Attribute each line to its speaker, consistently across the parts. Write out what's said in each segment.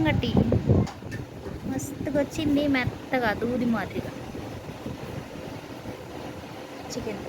Speaker 1: సంగటి మస్తుగా వచ్చింది, మెత్తగా దూది మాదిరిగా చికెన్.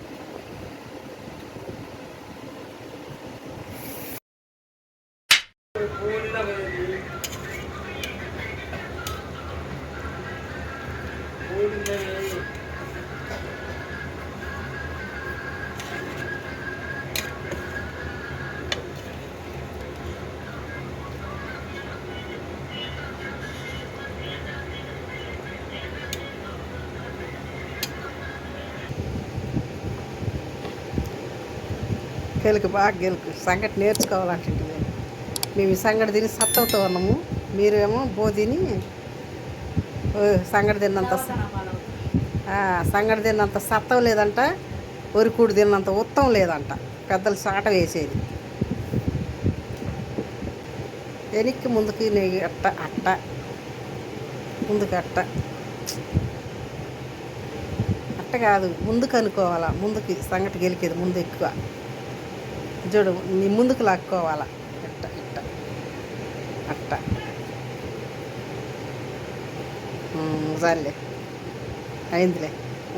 Speaker 2: గెలుకు బాగా గెలుకు సంగటి నేర్చుకోవాలంటుంది. మేము ఈ సంగటి తిని సత్తవుతూ ఉన్నాము, మీరేమో బో తిని సంగటి తిన్నంత సంగటి తిన్నంత సత్తం లేదంట, ఒరికూడు తిన్నంత ఉత్తం లేదంట. పెద్దలు చాట వేసేది. వెనక్కి ముందుకి నెయ్యి అట్ట అట్ట ముందుకు అట్ట అట్ట కాదు, ముందుకు అనుకోవాలా. ముందుకి సంగటి గెలికేది ముందు ఎక్కువ. చూడు, నీ ముందుకు లాక్కోవాలా. ఇట్ట ఇట్ట అట్ట. జాలే అయిందిలే,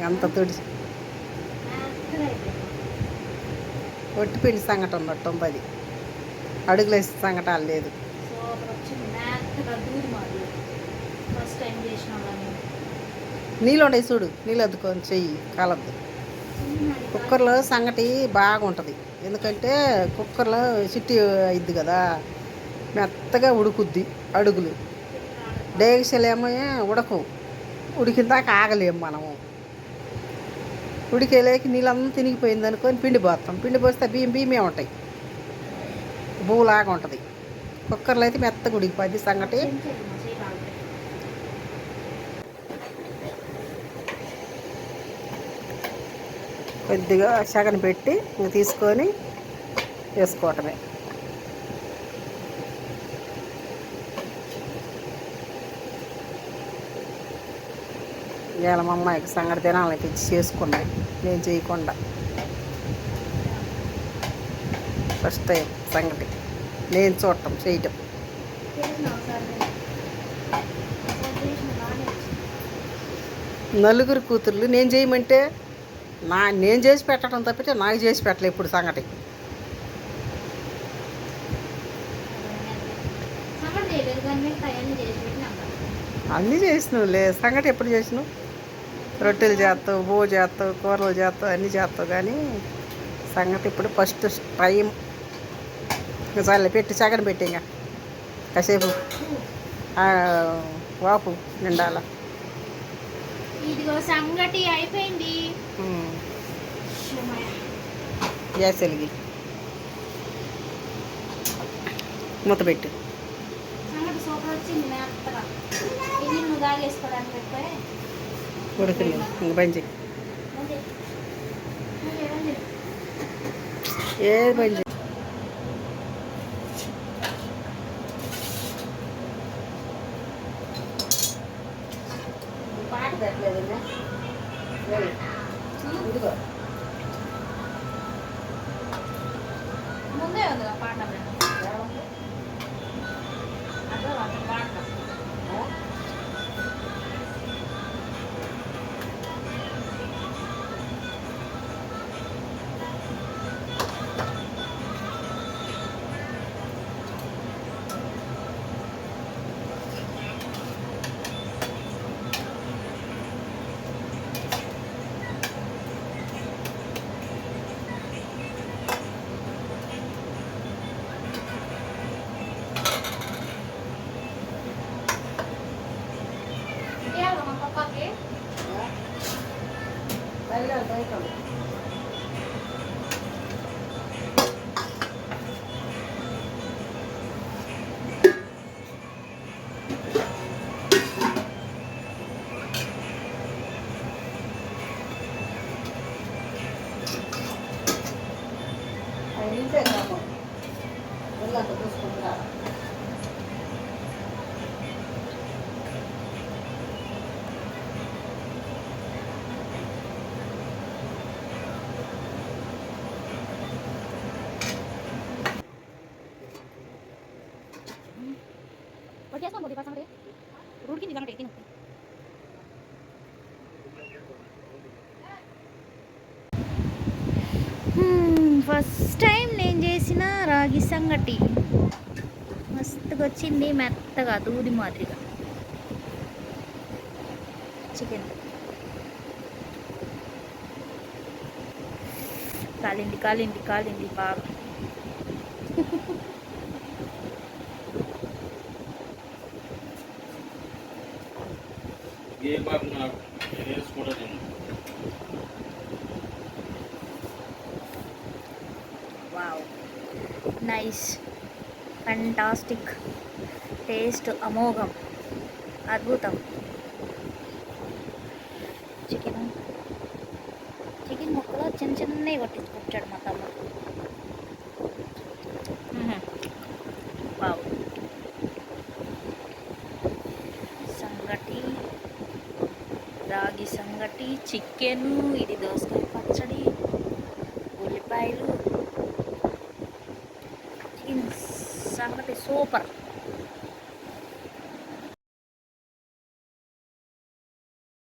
Speaker 2: అంత తుడిచి ఒట్టిపిండి సంగటి ఉన్నట్టు ఉంది. అది అడుగులేసి సంగటాలు లేదు. నీళ్ళు ఉండయి చూడు, నీళ్ళు అద్దుకొని చెయ్యి కాలద్దు. కుక్కర్లో సంగటి బాగుంటుంది, ఎందుకంటే కుక్కర్లో చిట్టి అయింది కదా, మెత్తగా ఉడుకుద్ది. అడుగులు డేగసలేమో ఉడకవు, ఉడికిందాక ఆగలేము మనము. ఉడికేలేకి నీళ్ళంతా తినిగిపోయింది అనుకొని పిండి పోస్తాం. పిండి పోస్తే బియ్యమే ఉంటాయి, బువ్వులాగా ఉంటుంది. కుక్కర్లో అయితే మెత్తగా ఉడికిపోద్ది సంగటి. కొద్దిగా సగన పెట్టి ఇంక తీసుకొని వేసుకోవటమే. ఇవాళ మా అమ్మాయికి సంగటి తినాలని తెచ్చి చేసుకున్నాయి, నేను చేయకుండా. ఫస్ట్ టైం సంగటి నేను చూడటం చేయటం. నలుగురు కూతుర్లు నేను చేయమంటే నేను చేసి పెట్టడం తప్పితే నాకు చేసి పెట్టలే ఇప్పుడు సంగటి. అన్నీ చేసినావులే, సంగటి ఎప్పుడు చేసినావు? రొట్టెలు చేస్తావు, బో చేస్తావు, కూరలు చేస్తావు, అన్నీ చేస్తావు, కానీ సంగటి ఇప్పుడు ఫస్ట్ టైం. చాలే పెట్టి సగన పెట్టి ఇంకా కాసేపు వాపు నిండాల.
Speaker 1: ఇదిగో సంగటి అయిపోయింది.
Speaker 2: గ్యాస్ వెలిగి మూత పెట్టు.
Speaker 1: సంగటి సూపర్ వచ్చింది, మెత్తగా. ఇది నువ్వు తాగేసుకోవడానికి పెట్టే
Speaker 2: ఉడికింది. ఇంక బంజి ఏది బంజి. పాట పెట్టలేదు ఇదిగో
Speaker 1: ముందే ఉంది పాట. అదే పాట ఒకటి చేసుకోబోతుంది సంగటి ఉడికింది సంగటి తిను. ఫస్ట్ టైం నేను చేసిన రాగి సంగటి మస్తుగా వచ్చింది, మెత్తగా దూది మాదిరిగా. చికెన్ కాలింది కాలింది కాలింది బాగా. వావ్, నైస్, ఫంటాస్టిక్, టేస్ట్ అమోఘం, అద్భుతం. చికెన్ చికెన్ ముక్కలు చిన్న చిన్నవి కొట్టించుకొచ్చాడు మా తమ్ముడు. వావ్, సంగటి, రాగి సంగటి, చికెను, ఇది దోసకాయ పచ్చడి, ఉల్లిపాయలు, చికెన్ సంగటి సూపర్.